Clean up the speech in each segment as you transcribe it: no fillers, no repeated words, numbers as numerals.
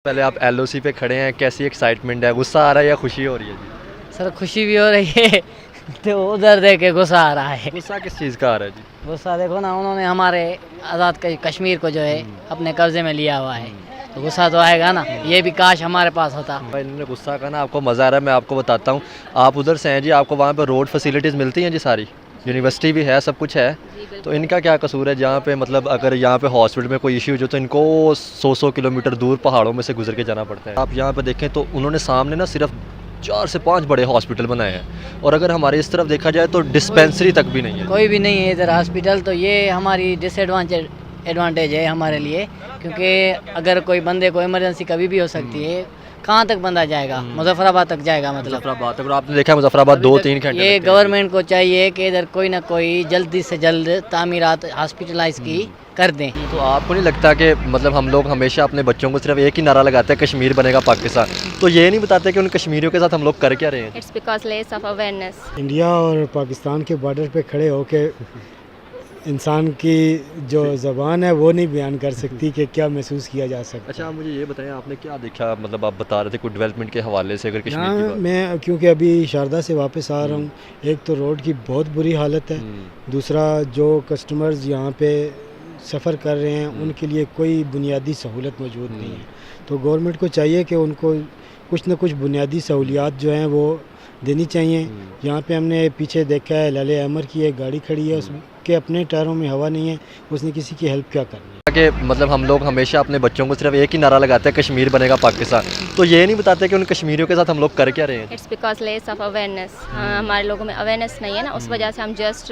पहले आप एलओसी पे खड़े हैं, कैसी एक्साइटमेंट है, गुस्सा आ रहा है या खुशी हो रही है जी? सर खुशी भी हो रही है तो उधर देख के गुस्सा आ रहा है। गुस्सा किस चीज़ का आ रहा है जी? गुस्सा देखो ना, उन्होंने हमारे आज़ाद कश्मीर को जो है अपने कब्जे में लिया हुआ है, तो गुस्सा तो आएगा ना। ये भी काश हमारे पास होता। भाई इन्होंने गुस्सा का ना, आपको मज़ा आ रहा है, मैं आपको बताता हूँ। आप उधर से हैं जी, आपको वहाँ पे रोड फैसिलिटीज़ मिलती हैं जी सारी, यूनिवर्सिटी भी है, सब कुछ है। तो इनका क्या कसूर है जहाँ पे, मतलब अगर यहाँ पे हॉस्पिटल में कोई इश्यू हो तो इनको 100 किलोमीटर दूर पहाड़ों में से गुजर के जाना पड़ता है। आप यहाँ पे देखें तो उन्होंने सामने ना सिर्फ 4 से 5 बड़े हॉस्पिटल बनाए हैं, और अगर हमारे इस तरफ देखा जाए तो डिस्पेंसरी तक भी नहीं है। कोई भी नहीं है इधर हॉस्पिटल, तो ये हमारी एडवांटेज है हमारे लिए, क्योंकि अगर कोई बंदे को इमरजेंसी कभी भी हो सकती है। कहाँ तक बंदा जाएगा? मुजफ्फराबाद तक जाएगा। मतलब मुजफ्फराबाद तक, और आपने देखा है मुजफ्फराबाद 2-3 घंटे ये लगते हैं। गवर्नमेंट को चाहिए कि इधर कोई ना कोई जल्दी से जल्द तामीरात हॉस्पिटलाइज की कर दें। तो आपको नहीं लगता कि मतलब हम लोग हमेशा अपने बच्चों को सिर्फ एक ही नारा लगाते हैं, कश्मीर बनेगा पाकिस्तान, तो ये नहीं बताते कि उन कश्मीरियों के साथ हम लोग कर क्या रहे हैं? It's because less of awareness. India और पाकिस्तान के बॉर्डर पे खड़े होके इंसान की जो ज़बान है वो नहीं बयान कर सकती कि क्या महसूस किया जा सकता है। अच्छा, आप मुझे ये बताएं, आपने क्या देखा, मतलब आप बता रहे थे कुछ डेवलपमेंट के हवाले से, अगर कश्मीर की यहाँ बात। मैं क्योंकि अभी शारदा से वापस आ रहा हूँ, एक तो रोड की बहुत बुरी हालत है, दूसरा जो कस्टमर्स यहाँ पे सफ़र कर रहे हैं उनके लिए कोई बुनियादी सहूलत मौजूद नहीं है। तो गवर्नमेंट को चाहिए कि उनको कुछ न कुछ बुनियादी सहूलियात जो हैं वो देनी चाहिए। यहाँ पे हमने पीछे देखा है लाले अमर की एक गाड़ी खड़ी है, उसके अपने टायरों में हवा नहीं है, उसने किसी की हेल्प क्या करनी है। कि मतलब हम लोग हमेशा अपने बच्चों को सिर्फ एक ही नारा लगाते हैं, कश्मीर बनेगा पाकिस्तान, तो ये नहीं बताते कि उन कश्मीरियों के साथ हम लोग कर क्या रहे हैं? It's because less of awareness. हमारे लोगों में अवेयरनेस नहीं है ना, उस वजह से हम जस्ट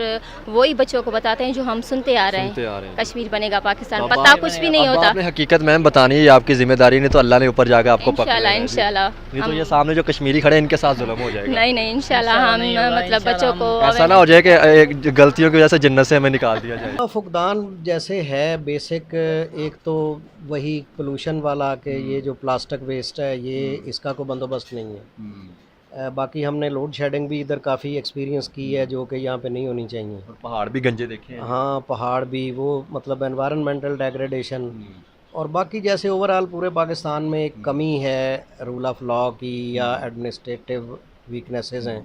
वही बच्चों को बताते हैं जो हम सुनते आ रहे हैं। कश्मीर बनेगा पाकिस्तान, तो पता कुछ भी नहीं होता। आपने हकीकत मैम बतानी है, ये आपकी जिम्मेदारी, नहीं तो अल्लाह ने ऊपर जाकर आपको इंशाल्लाह इंशाल्लाह। नहीं तो ये सामने जो कश्मीरी खड़े हैं इनके साथ जुल्म हो जाएगा। नहीं नहीं, इंशाल्लाह हम मतलब बच्चों को ऐसा ना हो जाए कि गलतियों की वजह से जन्नत से हमें निकाल दिया जाए। फुकदान जैसे है बेसिक, एक तो वही पोल्यूशन वाला कि ये जो प्लास्टिक वेस्ट है ये इसका कोई बंदोबस्त नहीं है। बाकी हमने लोड शेडिंग भी इधर काफ़ी एक्सपीरियंस की है जो कि यहाँ पे नहीं होनी चाहिए। और पहाड़ भी गंजे देखे हैं। हाँ, पहाड़ भी, वो मतलब एनवायरनमेंटल डेग्रेडेशन, और बाकी जैसे ओवरऑल पूरे पाकिस्तान में एक कमी है रूल ऑफ लॉ की या एडमिनिस्ट्रेटिव वीकनेसेस हैं,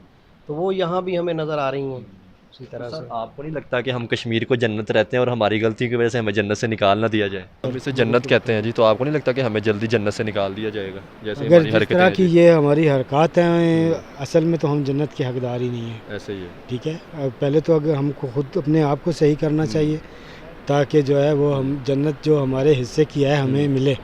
तो वो यहाँ भी हमें नज़र आ रही हैं उसी तरह से। आपको नहीं लगता कि हम कश्मीर को जन्नत रहते हैं और हमारी गलती की वजह से हमें जन्नत से निकाल ना दिया जाए? हम इसे जन्नत कहते हैं जी, तो आपको नहीं लगता कि हमें जल्दी जन्नत से निकाल दिया जाएगा जैसे अगर हमारी जिस हरकतें तरह हैं की जी? ये हमारी हरकत हैं, असल में तो हम जन्नत के हकदार ही नहीं है। ऐसे ही है। ठीक है, पहले तो अगर हमको खुद अपने आप को सही करना चाहिए ताकि जो है वो हम जन्नत जो हमारे हिस्से की है हमें मिले।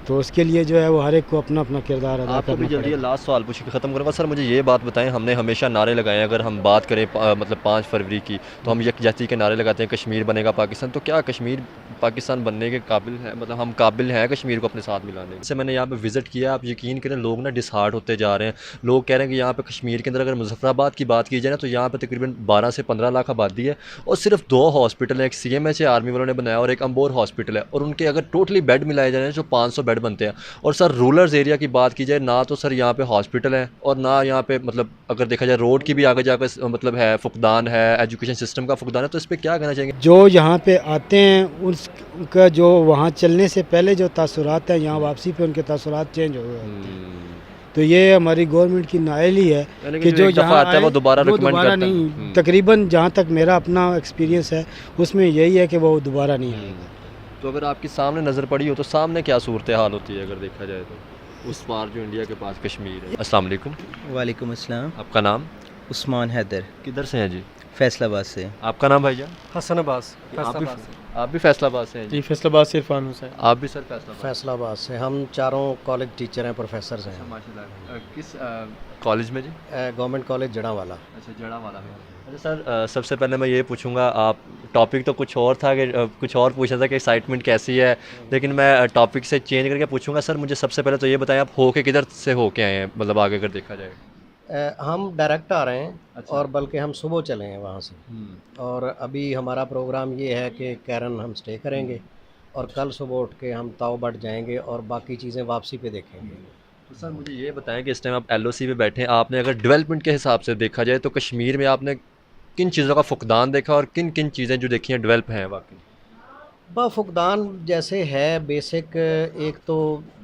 तो उसके लिए जो है वो हर एक को अपना अपना किरदार अदा आपको भी करना जल्दी पड़ेगा। लास्ट सवाल पूछ के ख़त्म करूँगा। सर मुझे ये बात बताएं, हमने हमेशा नारे लगाए हैं, अगर हम बात करें मतलब 5 फरवरी की, तो हम यकजहती के नारे लगाते हैं, कश्मीर बनेगा पाकिस्तान, तो क्या कश्मीर पाकिस्तान बनने के काबिल है? मतलब हम काबिल हैं कश्मीर को अपने साथ मिलाने के? जैसे मैंने यहाँ पे विज़िट किया, आप यकीन करें लोग ना डिसहार्ट होते जा रहे हैं। लोग कह रहे हैं कि यहाँ पे कश्मीर के अंदर अगर मुजफ्फराबाद की बात की जाए ना, तो यहाँ पे तकरीबन 12 से 15 लाख आबादी है और सिर्फ 2 हॉस्पिटल हैं, एक CMH आर्मी वालों ने बनाया और एक अम्बोर हॉस्पिटल है, और उनके अगर टोटली बेड मिलाए जाए जो 500 बेड बनते हैं। और सर रूरल एरिया की बात की जाए ना, तो सर यहाँ पे हॉस्पिटल है और ना यहाँ पे, मतलब अगर देखा जाए रोड की भी आगे जाकर मतलब है फुकदान है, एजुकेशन सिस्टम का फुकदान है, तो इस पर क्या कहना चाहेंगे? जो यहाँ पे आते हैं उनका जो वहाँ चलने से पहले जो तासुरात हैं, यहाँ वापसी पे उनके तासुरात चेंज हो गए। तो ये हमारी गवर्नमेंट की नाइली है कि जो यहाँ आता है वो दोबारा रिकमेंड करता नहीं, तकरीबन जहाँ तक मेरा अपना एक्सपीरियंस है उसमें यही है कि वो दोबारा नहीं आएगा। तो अगर आपके सामने नज़र पड़ी हो तो सामने क्या सूरत हाल होती है अगर देखा जाए तो, उस पार जो इंडिया के पास कश्मीर है? अस्सलाम वालेकुम। वालेकुम अस्सलाम। आपका नाम? उस्मान हैदर, किधर से हैं जी? फैसलाबाद से। आपका नाम भाईजान? हसन अब्बास। आप भी फैसलाबाद से हैं जी? जी, फैसलाबाद से इरफान हुसैन। आप भी सर फैसलाबाद? फैसलाबाद से हम चारों कॉलेज टीचर हैं, प्रोफेसर हैं। माशाल्लाह। किस कॉलेज में जी? Government college Jaranwala. अच्छा, जड़ावाला में। अच्छा सर, सबसे पहले मैं ये पूछूंगा, आप टॉपिक तो कुछ और था कि कुछ और पूछा था कि एक्साइटमेंट कैसी है, लेकिन मैं टॉपिक से चेंज करके पूछूंगा। सर मुझे सबसे पहले तो ये बताएं, आप हो के किधर से हो के आए हैं, मतलब आगे अगर देखा जाए? हम डायरेक्ट आ रहे हैं। अच्छा। और बल्कि हम सुबह चले हैं वहाँ से, और अभी हमारा प्रोग्राम ये है कि कैरन हम स्टे करेंगे और कल सुबह उठ के हम ताऊ बट जाएंगे और बाकी चीज़ें वापसी पे देखेंगे। तो सर मुझे ये बताएं कि इस टाइम आप LOC पे बैठे हैं, आपने अगर डेवलपमेंट के हिसाब से देखा जाए तो कश्मीर में आपने किन चीज़ों का फुकदान देखा और किन किन चीज़ें जो देखी हैं डेवलप हैं वाकई? फुकदान जैसे है बेसिक, एक तो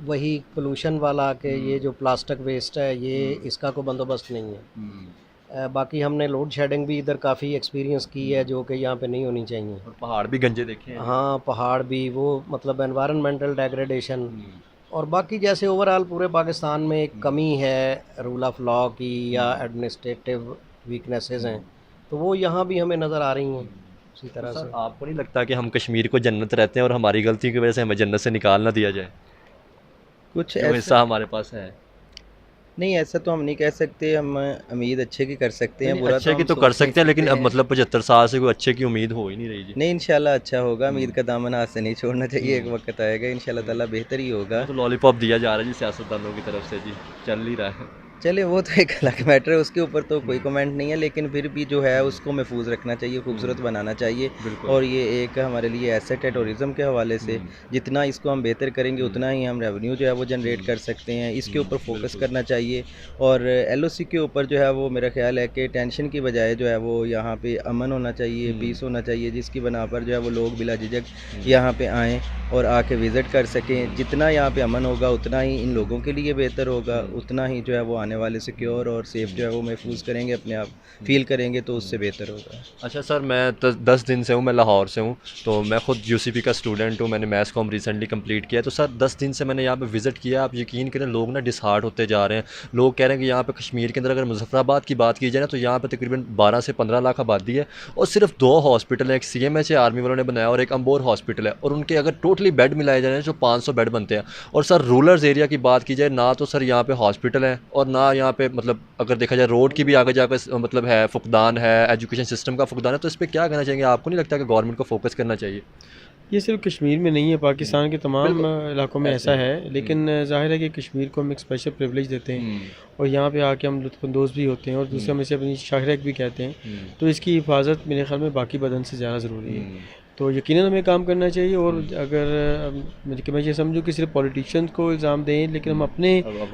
वही पोल्यूशन वाला के ये जो प्लास्टिक वेस्ट है ये इसका कोई बंदोबस्त नहीं है। बाकी हमने लोड शेडिंग भी इधर काफ़ी एक्सपीरियंस की है जो कि यहाँ पे नहीं होनी चाहिए। और पहाड़ भी गंजे देखे हैं। हाँ, पहाड़ भी वो मतलब एनवायरनमेंटल डेग्रेडेशन, और बाकी जैसे ओवरऑल पूरे पाकिस्तान में एक कमी है रूल ऑफ लॉ की या एडमिनिस्ट्रेटिव वीकनेसेस हैं, तो वो यहाँ भी हमें नज़र आ रही हैं उसी तरह सर से। आपको नहीं लगता कि हम कश्मीर को जन्नत रहते हैं और हमारी गलती की वजह से हमें जन्नत से निकाल ना दिया जाए, कुछ जो ऐसा हिस्सा हमारे पास है? नहीं, ऐसा तो हम नहीं कह सकते। हम उम्मीद अच्छे की कर सकते हैं, बुरा अच्छे तो की हम तो सोच कर नहीं सकते हैं, लेकिन अब मतलब 75 साल से कोई अच्छे की उम्मीद हो ही नहीं रही जी। नहीं, इंशाल्लाह अच्छा होगा। उम्मीद का दामन हाथ से नहीं छोड़ना चाहिए, एक वक्त आएगा इंशाल्लाह ताला बेहतर ही होगा। तो लॉलीपॉप दिया जा रहा है जी सियासतदानों की तरफ से जी, चल ही रहा है। चले वो तो एक अलग मैटर है, उसके ऊपर तो कोई कमेंट नहीं है, लेकिन फिर भी जो है उसको महफूज रखना चाहिए, खूबसूरत बनाना चाहिए। बिल्कुल। और ये एक हमारे लिए एसेट है टूरिज़्म के हवाले से। जितना इसको हम बेहतर करेंगे उतना ही हम रेवेन्यू जो है वो जनरेट कर सकते हैं। इसके ऊपर फोकस करना चाहिए, और एलओसी के ऊपर जो है वो मेरा ख्याल है कि टेंशन की बजाय जो है वो यहाँ पे अमन होना चाहिए, पीस होना चाहिए, जिसकी बना पर जो है वो लोग बिला झिझक यहाँ पे आएँ और आके विज़िट कर सकें। जितना यहाँ पे अमन होगा उतना ही इन लोगों के लिए बेहतर होगा, उतना ही जो है वो आने वाले सिक्योर और सेफ जो है वो महफूज करेंगे, अपने आप फील करेंगे, तो उससे बेहतर होगा। अच्छा सर, मैं 10 दिन से हूँ, मैं लाहौर से हूँ, तो मैं ख़ुद यूसीपी का स्टूडेंट हूँ, मैंने मैथ्स कॉम रिसेंटली कंप्लीट किया है। तो सर 10 दिन से मैंने यहाँ पे विज़िट किया, आप यकीन करें लोग ना डिसहार्ट होते जा रहे हैं। लोग कह रहे हैं कि यहाँ पे कश्मीर के अंदर अगर मुजफ्फराबाद की बात की जाए ना, तो यहाँ पे तकरीबन 12 से 15 लाख आबादी है और सिर्फ 2 हॉस्पिटल हैं, एक CMH है आर्मी वालों ने बनाया और एक अम्बोर हॉस्पिटल है, और उनके अगर टोटली बेड मिलाए जाए जो 500 बेड बनते हैं। और सर रूरल एरिया की बात की जाए ना, तो सर यहाँ पे हॉस्पिटल है और ना यहाँ पे मतलब अगर देखा जाए रोड की भी आगे जाकर मतलब है फुकदान है, एजुकेशन सिस्टम का फुकदान है। तो इस पर क्या कहना चाहेंगे? आपको नहीं लगता कि गवर्नमेंट को फोकस करना चाहिए? ये सिर्फ कश्मीर में नहीं है, पाकिस्तान के तमाम इलाकों में ऐसा है, लेकिन ज़ाहिर है कि कश्मीर को हम एक स्पेशल प्रिविलेज देते हैं और यहाँ पे आके हम लुत्फ़अंदोज़ भी होते हैं और दूसरे हम इसे अपनी शाहरक भी कहते हैं। तो इसकी हिफाजत मेरे ख्याल में बाकी बदन से ज़्यादा ज़रूरी है, तो यकीनन हमें काम करना चाहिए। और अगर मैं ये समझूँ कि सिर्फ पॉलिटिशियंस को इल्ज़ाम दें, लेकिन हम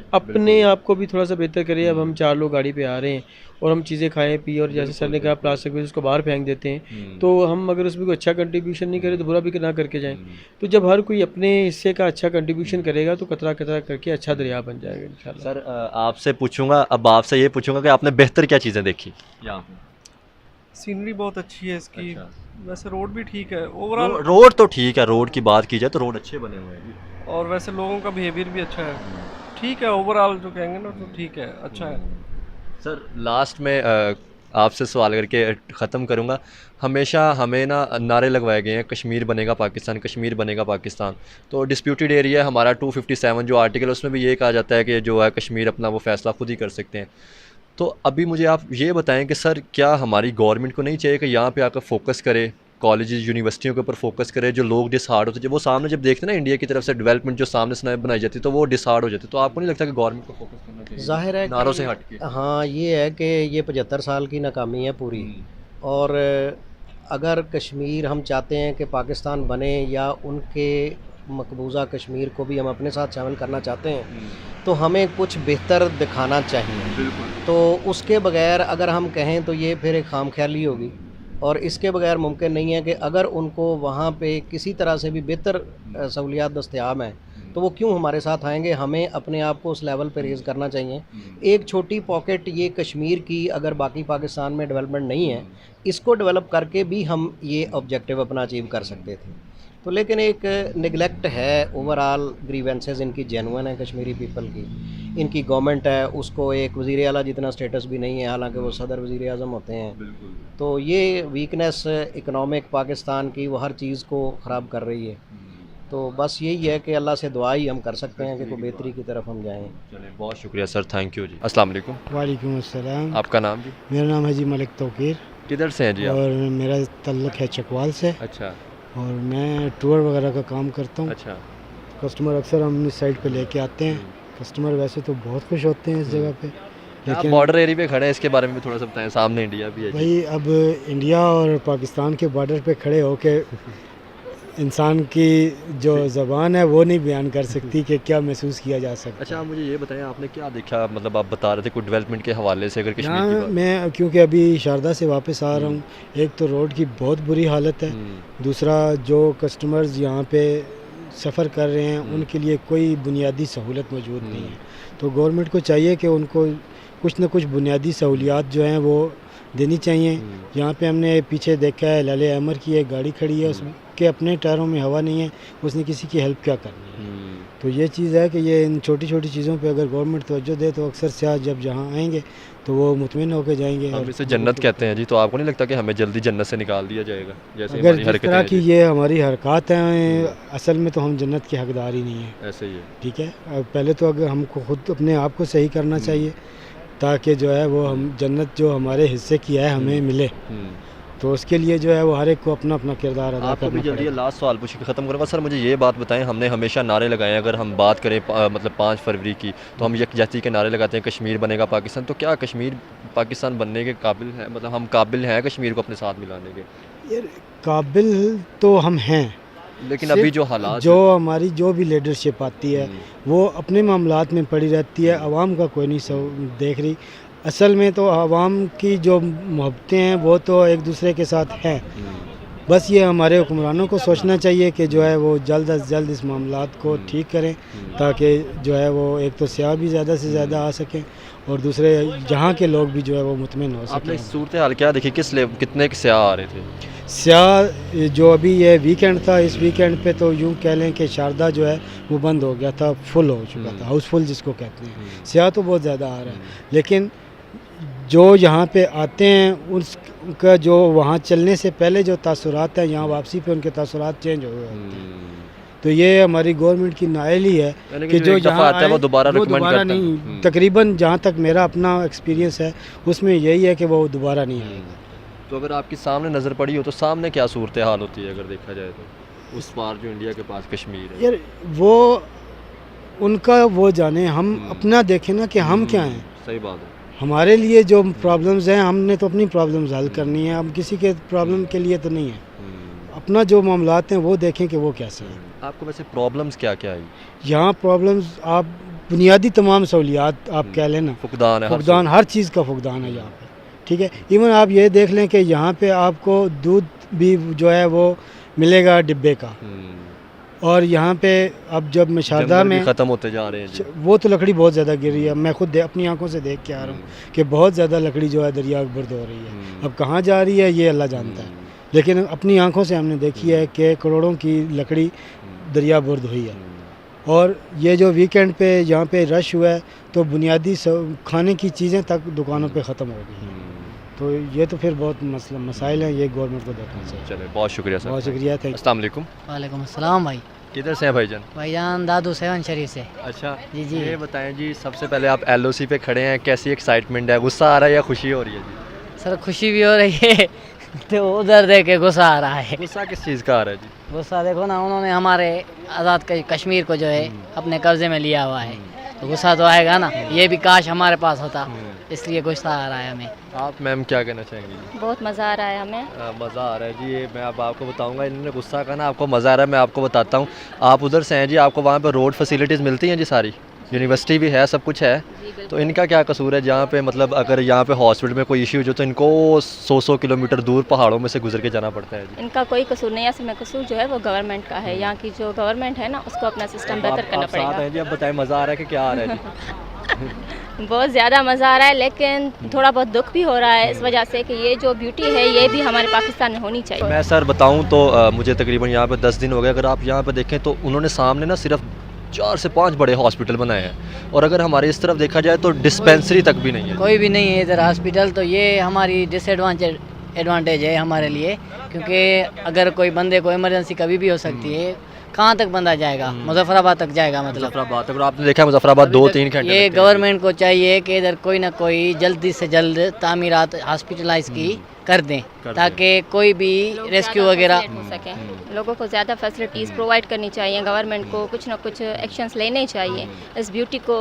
अपने आप को भी थोड़ा सा बेहतर करें। अब हम 4 लोग गाड़ी पे आ रहे हैं और हम चीज़ें खाएं पिए और जैसे सर ने कहा प्लास्टिक वेस्ट उसको बाहर फेंक देते हैं, तो हम अगर उसमें कोई अच्छा कंट्रीब्यूशन नहीं करें तो बुरा भी ना करके जाएं। तो जब हर कोई अपने हिस्से का अच्छा कंट्रीब्यूशन करेगा तो कतरा कतरा करके अच्छा दरिया बन जाएगा इंशाल्लाह। सर आपसे पूछूंगा, अब आपसे ये पूछूंगा कि आपने बेहतर क्या चीज़ें देखी यहाँ पे? सीनरी बहुत अच्छी है इसकी। अच्छा। वैसे रोड भी ठीक है ओवरऑल, रोड तो ठीक है, रोड की बात की जाए तो रोड अच्छे बने हुए हैं और वैसे लोगों का बिहेवियर भी अच्छा है, ठीक है ओवरऑल जो कहेंगे ना तो ठीक है, अच्छा है। सर लास्ट में आपसे सवाल करके ख़त्म करूँगा। हमेशा हमें ना नारे लगवाए गए हैं कश्मीर बनेगा पाकिस्तान, कश्मीर बनेगा पाकिस्तान। तो डिस्प्यूटेड एरिया है हमारा 257 जो आर्टिकल, उसमें भी ये कहा जाता है कि जो है कश्मीर अपना वो फ़ैसला खुद ही कर सकते हैं। तो अभी मुझे आप ये बताएं कि सर क्या हमारी गवर्नमेंट को नहीं चाहिए कि यहाँ पे आकर फोकस करे, कॉलेजेस यूनिवर्सिटियों के ऊपर फोकस करे? जो लोग डिसहार्ड होते हैं, जब वो सामने जब देखते हैं ना इंडिया की तरफ से डेवलपमेंट जो सामने से बनाई जाती है, तो वो डिसहार्ड हो जाते हैं। तो आपको नहीं लगता कि गवर्नमेंट को फोकस करना चाहिए ज़ाहिर है नारों कि से हट के? हाँ, ये है कि ये 75 साल की नाकामी है पूरी, और अगर कश्मीर हम चाहते हैं कि पाकिस्तान बने या उनके मकबूजा कश्मीर को भी हम अपने साथ शामिल करना चाहते हैं, तो हमें कुछ बेहतर दिखाना चाहिए। बिल्कुल। तो उसके बगैर अगर हम कहें तो ये फिर एक खामख्याली होगी, और इसके बगैर मुमकिन नहीं है कि अगर उनको वहाँ पे किसी तरह से भी बेहतर सहूलियात दस्तयाब हैं तो वो क्यों हमारे साथ आएंगे। हमें अपने आप को उस लेवल पे रेज़ करना चाहिए। एक छोटी पॉकेट ये कश्मीर की अगर बाकी पाकिस्तान में डेवलपमेंट नहीं है, इसको डेवलप करके भी हम ये ऑब्जेक्टिव अपना अचीव कर सकते थे। तो लेकिन एक निगलेक्ट है, ओवरऑल ग्रीवेंसेस इनकी जेन्युइन है कश्मीरी पीपल की। इनकी गवर्नमेंट है उसको एक वज़ीर आला जितना स्टेटस भी नहीं है, हालांकि वो सदर वज़ीर आज़म होते हैं। तो ये वीकनेस इकनॉमिक पाकिस्तान की वो हर चीज़ को ख़राब कर रही है। तो बस यही है कि अल्लाह से दुआ ही हम कर सकते हैं कि कोई बेहतरी की तरफ हम जाएँ। चलिए बहुत शुक्रिया सर, थैंक यू जी। अस्सलाम वालेकुम। वालेकुम अस्सलाम। आपका नाम जी? मेरा नाम है जी मलिक तौकीर, किधर से हैं जी आप? और मेरा तल्लुक़ है चकवाल से, अच्छा और मैं टूर वगैरह का काम करता हूँ। अच्छा। कस्टमर अक्सर हम इस साइड पे लेके आते हैं। कस्टमर वैसे तो बहुत खुश होते हैं इस जगह पे, आप लेकिन बॉर्डर एरिया पे खड़े हैं, इसके बारे में भी थोड़ा सा बताएं। सामने इंडिया भी है जी। भाई अब इंडिया और पाकिस्तान के बॉर्डर पे खड़े होके इंसान की जो ज़बान है वो नहीं बयान कर सकती कि क्या महसूस किया जा सकता अच्छा आप मुझे ये बताएं आपने क्या देखा मतलब आप बता रहे थे कोई डेवलपमेंट के हवाले से अगर है। कश्मीर की यहाँ बात मैं क्योंकि अभी शारदा से वापस आ रहा हूँ, एक तो रोड की बहुत बुरी हालत है, दूसरा जो कस्टमर्स यहाँ पे सफ़र कर रहे हैं उनके लिए कोई बुनियादी सहूलत मौजूद नहीं है। तो गवर्नमेंट को चाहिए कि उनको कुछ न कुछ बुनियादी सहूलियात जो हैं वो देनी चाहिए। यहाँ पे हमने पीछे देखा है लाले अमर की एक गाड़ी खड़ी है, उसके अपने टायरों में हवा नहीं है, उसने किसी की हेल्प क्या करनी है। तो ये चीज़ है कि ये इन छोटी छोटी चीज़ों पे अगर गवर्नमेंट तवज्जो दे तो अक्सर सियाह जब जहाँ आएंगे तो वो मुतमिन होकर जाएंगे। हम इसे जन्नत कहते हैं जी, तो आपको नहीं लगता कि हमें जल्दी जन्नत से निकाल दिया जाएगा जैसे अगर हमारी जिस हरकतें तरह हैं की जी? ये हमारी हरकत हैं, असल में तो हम जन्नत के हकदार ही नहीं है। ऐसे ही है। ठीक है, पहले तो अगर हमको खुद अपने आप को सही करना चाहिए ताकि जो है वो हम जन्नत जो हमारे हिस्से की है हमें मिले। तो उसके लिए जो है वो हर एक को अपना अपना किरदार अदा आपको भी करना जल्दी पड़ेगा। लास्ट सवाल पूछ के ख़त्म करूँगा। सर मुझे ये बात बताएं, हमने हमेशा नारे लगाए हैं, अगर हम बात करें मतलब 5 फरवरी की तो हम यकजहती के नारे लगाते हैं, कश्मीर बनेगा पाकिस्तान। तो क्या कश्मीर पाकिस्तान बनने के काबिल है, मतलब हम काबिल हैं कश्मीर को अपने साथ मिलाने के? यार काबिल तो हम हैं, लेकिन अभी जो हालात जो हमारी जो भी लीडरशिप आती है वो अपने मामलात में पड़ी रहती है, आवाम का कोई नहीं देख रही। असल में तो आवाम की जो मोहब्बतें हैं वो तो एक दूसरे के साथ हैं। बस ये हमारे हुक्मरानों को सोचना चाहिए कि जो है वो जल्द अज जल्द इस मामलात को ठीक करें ताकि जो है वो एक तो सियाह भी ज़्यादा से ज़्यादा आ सकें और दूसरे जहाँ के लोग भी जो है वो मुतमिन हो आपने सकें। सूरत हाल क्या देखी, कितने के स्याह आ रहे थे? सियाह जो अभी ये वीकेंड था, इस वीकेंड पे तो यूँ कह लें कि शारदा जो है वो बंद हो गया था, फुल हो चुका था, हाउसफुल जिसको कहते हैं। सियाह तो बहुत ज़्यादा आ रहा है, लेकिन जो यहाँ पे आते हैं उनका जो वहाँ चलने से पहले जो तासुरात हैं यहाँ वापसी पे उनके तासुरात चेंज हो गए होते हैं। तो ये हमारी गवर्नमेंट की नाअहली है कि जो एक दफ़ा यहाँ आता है वो आए, दोबारा वो रिकमेंड दोबारा करता है। नहीं, तकरीबन जहाँ तक मेरा अपना एक्सपीरियंस है उसमें यही है कि वो दोबारा नहीं आएगा। तो अगर आपके सामने नज़र पड़ी हो तो सामने क्या सूरत हाल होती है अगर देखा जाए तो उस पार जो इंडिया के पास कश्मीर है? यार वो उनका वो जाने, हम अपना देखें ना कि हम क्या हैं। सही बात है। हमारे लिए जो प्रॉब्लम्स हैं हमने तो अपनी प्रॉब्लम्स हल करनी है, हम किसी के प्रॉब्लम के लिए तो नहीं है। अपना जो मामलात हैं वो देखें कि वो कैसे हैं। आपको वैसे प्रॉब्लम्स क्या क्या आई? यहाँ प्रॉब्लम्स आप बुनियादी तमाम सहूलियात आप कह लें ना, फुकदान है, फुकदान हर चीज़ का फुकदान है यहाँ पे। ठीक है, इवन आप ये देख लें कि यहाँ पे आपको दूध भी जो है वो मिलेगा डिब्बे का, और यहाँ पे अब जब मैं शारदा जंगल भी में ख़त्म होते जा रहे हैं जी। वो तो लकड़ी बहुत ज़्यादा गिर रही है, मैं खुद अपनी आंखों से देख के आ रहा हूँ कि बहुत ज़्यादा लकड़ी जो है दरिया बर्द हो रही है। अब कहाँ जा रही है ये अल्लाह जानता है, लेकिन अपनी आंखों से हमने देखी है कि करोड़ों की लकड़ी दरिया बर्द हुई है। और ये जो वीकेंड पे यहाँ पे रश हुआ है तो बुनियादी खाने की चीज़ें तक दुकानों पे ख़त्म हो गई हैं। तो ये तो फिर बहुत मसाइल हैं, ये गवर्नमेंट को देखना चाहिए। चले, बहुत शुक्रिया सर। बहुत शुक्रिया, थैंक यू। अस्सलाम वालेकुम। वालेकुम अस्सलाम भाई। किधर से हैं भाईजान? भाईजान दादू सेवन शरीफ से। अच्छा जी जी। ये बताएं जी, सबसे पहले आप LOC पे खड़े हैं, कैसी एक्साइटमेंट है, गुस्सा आ रहा है या खुशी हो रही है जी? सर खुशी भी हो रही है तो उधर देख के गुस्सा आ रहा है। गुस्सा किस चीज़ का आ रहा है जी? गुस्सा देखो ना, उन्होंने हमारे आज़ाद कश्मीर को जो है अपने कब्ज़े में लिया हुआ है, तो गुस्सा तो आएगा ना। ये भी काश हमारे पास होता, इसलिए गुस्सा आ रहा है हमें। आप मैम क्या कहना चाहेंगी जी? बहुत मज़ा आ रहा है हमें। मज़ा आ रहा है जी। ये मैं अब आपको बताऊंगा, इन्होंने गुस्सा का ना, आपको मज़ा आ रहा है, मैं आपको बताता हूँ। आप उधर से हैं जी, आपको वहाँ पे रोड फैसिलिटीज़ मिलती हैं जी सारी, यूनिवर्सिटी भी है, सब कुछ है, तो इनका क्या कसूर है जहाँ पे मतलब अगर यहाँ पे हॉस्पिटल में कोई इश्यू हो तो इनको 100 किलोमीटर दूर पहाड़ों में से गुजर के जाना पड़ता है जी? इनका कोई कसूर नहीं है, असल में कसूर जो है वो गवर्नमेंट का है। यहाँ की जो गवर्नमेंट है ना उसको अपना सिस्टम बेहतर करना आप साथ पड़ेगा। हैं जी, अब बताएं मज़ा आ रहा है कि क्या आ रहा है जी? बहुत ज़्यादा मज़ा आ रहा है, लेकिन थोड़ा बहुत दुख भी हो रहा है इस वजह से कि ये जो ब्यूटी है ये भी हमारे पाकिस्तान में होनी चाहिए। मैं सर बताऊं तो मुझे तकरीबन यहाँ पे 10 दिन हो गए। अगर आप यहाँ पे देखें तो उन्होंने सामने ना सिर्फ 4 से 5 बड़े हॉस्पिटल बनाए हैं, और अगर हमारे इस तरफ देखा जाए तो डिस्पेंसरी तक भी नहीं है। कोई भी नहीं है इधर हॉस्पिटल, तो ये हमारी एडवांटेज है हमारे लिए, क्योंकि अगर कोई बंदे को इमरजेंसी कभी भी हो सकती है, कहाँ तक बंदा जाएगा, मुजफ्फराबाद तक जाएगा मतलब। मुजफ्फराबाद तक, और आपने देखा है मुजफ्फराबाद 2-3 घंटे ये लगते हैं। गवर्नमेंट को चाहिए कि इधर कोई ना कोई जल्दी से जल्द तामीरात हॉस्पिटलाइज की कर दें ताकि कोई भी रेस्क्यू वगैरह हो सके। लोगों को ज़्यादा फैसिलिटीज़ प्रोवाइड करनी चाहिए, गवर्नमेंट को कुछ ना कुछ एक्शंस लेने चाहिए इस ब्यूटी को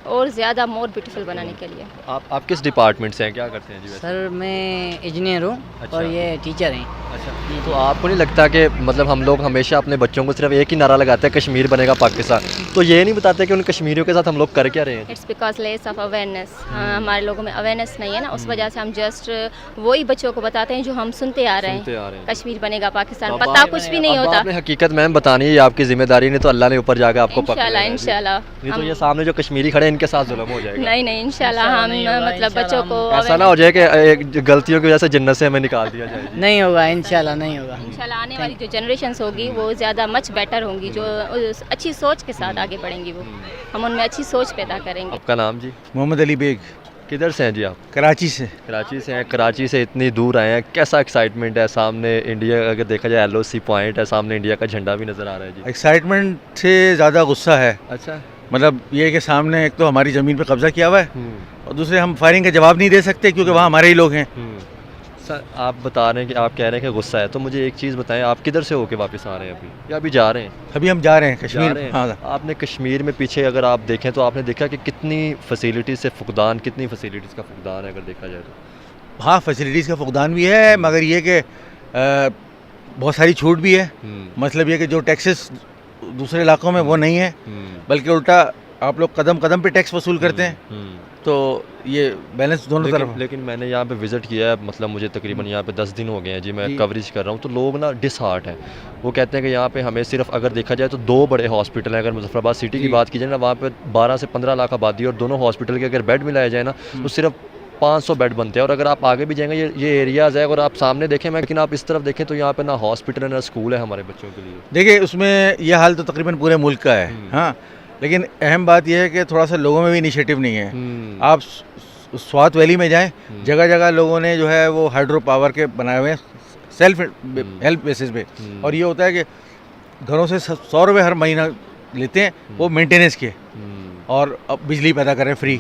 और ज़्यादा मोर ब्यूटीफुल बनाने के लिए। आप किस डिपार्टमेंट से हैं, क्या करते हैं जी वैसे? सर मैं इंजीनियर हूँ अच्छा। और ये टीचर हैं। अच्छा, तो आपको नहीं लगता कि मतलब हम लोग हमेशा अपने बच्चों को सिर्फ एक ही नारा लगाते हैं, कश्मीर बनेगा पाकिस्तान, तो ये नहीं बताते कि उन कश्मीरियों के साथ हम लोग कर क्या रहे हैं? It's because less of awareness. हमारे लोगों में अवेयरनेस नहीं है ना, उस वजह से हम जस्ट वही बच्चों को बताते हैं जो हम सुनते आ रहे हैं। कश्मीर बनेगा पाकिस्तान, पता कुछ भी नहीं होता। आपने हकीकत मैम बतानी है, आपकी जिम्मेदारी नहीं तो अल्लाह ने ऊपर जाकर आपको इंशाल्लाह इंशाल्लाह। नहीं तो ये सामने जो कश्मीरी खड़े हैं इनके साथ जुल्म हो जाएगा। नहीं नहीं इंशाल्लाह हम मतलब बच्चों को ऐसा ना हो जाए कि गलतियों की वजह से जन्नत से हमें निकाल दिया जाए। नहीं होगा, इंशाल्लाह नहीं होगा। इंशाल्लाह आने वाली जो जनरेशंस होगी वो ज़्यादा मच बेटर होंगी, जो अच्छी सोच के साथ आगे बढ़ेंगी, वो हम उनमें अच्छी सोच पैदा करेंगे। आपका नाम जी? मोहम्मद अली बेग, किधर से हैं जी आप? कराची से। कराची से हैं। कराची से इतनी दूर आए हैं, कैसा एक्साइटमेंट है? सामने इंडिया, अगर देखा जाए LOC पॉइंट है, सामने इंडिया का झंडा भी नज़र आ रहा है जी। एक्साइटमेंट से ज़्यादा गुस्सा है। अच्छा। मतलब ये कि सामने एक तो हमारी ज़मीन पे कब्ज़ा किया हुआ है और दूसरे हम फायरिंग का जवाब नहीं दे सकते क्योंकि वहाँ हमारे ही लोग हैं। सर आप बता रहे हैं कि आप कह रहे हैं कि गुस्सा है, तो मुझे एक चीज़ बताएं, आप किधर से होके वापस आ रहे हैं अभी, या अभी जा रहे हैं? अभी हम जा रहे हैं जा कश्मीर। रहे हैं। हाँ, आपने कश्मीर में पीछे अगर आप देखें तो आपने देखा कि कितनी फैसिलिटीज़ से फुकदान, कितनी फैसिलिटीज़ का फुकदान है अगर देखा जाए तो। हाँ फैसिलिटीज़ का फुकदान भी है, मगर ये कि बहुत सारी छूट भी है। मतलब ये कि जो टैक्सेस दूसरे इलाकों में वो नहीं है, बल्कि उल्टा आप लोग कदम कदम पे टैक्स वसूल करते हैं, तो ये बैलेंस दोनों तरफ। लेकिन मैंने यहाँ पे विज़िट किया है, मतलब मुझे तकरीबन यहाँ पे 10 दिन हो गए हैं जी, मैं जी। कवरेज कर रहा हूँ, तो लोग ना डिसहार्ट हैं। वो कहते हैं कि यहाँ पे हमें सिर्फ अगर देखा जाए तो 2 बड़े हॉस्पिटल हैं। अगर मुजफ्फराबाद सिटी की जी। बात की जाए ना, वहाँ पे 12 से 15 लाख आबादी, और दोनों हॉस्पिटल के अगर बेड मिलाया जाए ना तो सिर्फ 500 बेड बनते हैं। और अगर आप आगे भी जाएंगे, ये एरियाज़ है, अगर आप सामने देखें मैं, लेकिन आप इस तरफ देखें तो यहाँ पे ना हॉस्पिटल है ना स्कूल है हमारे बच्चों के लिए। देखिए उसमें यह हाल तो तकरीबन पूरे मुल्क का है। हाँ, लेकिन अहम बात यह है कि थोड़ा सा लोगों में भी इनिशिएटिव नहीं है। आप स्वात वैली में जाएं, जगह जगह लोगों ने जो है वो हाइड्रो पावर के बनाए हुए हैं सेल्फ हेल्प बेसिस पे, और ये होता है कि घरों से 100 रुपये हर महीना लेते हैं वो मेंटेनेंस के, और अब बिजली पैदा करें फ्री।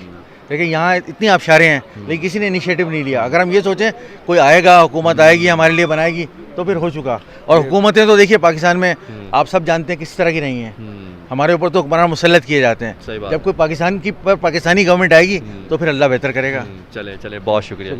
लेकिन यहाँ इतनी आबशारें हैं लेकिन किसी ने इनिशिएटिव नहीं लिया। अगर हम ये सोचें कोई आएगा, हुकूमत आएगी हमारे लिए बनाएगी, तो फिर हो चुका। और हुकूमतें तो देखिए पाकिस्तान में आप सब जानते हैं किस तरह की नहीं हैं। हमारे ऊपर तो हुक्मरान मुसल्लत किए जाते हैं। सही बात। जब कोई पाकिस्तान की पर पाकिस्तानी गवर्नमेंट आएगी तो फिर अल्लाह बेहतर करेगा। चले बहुत शुक्रिया।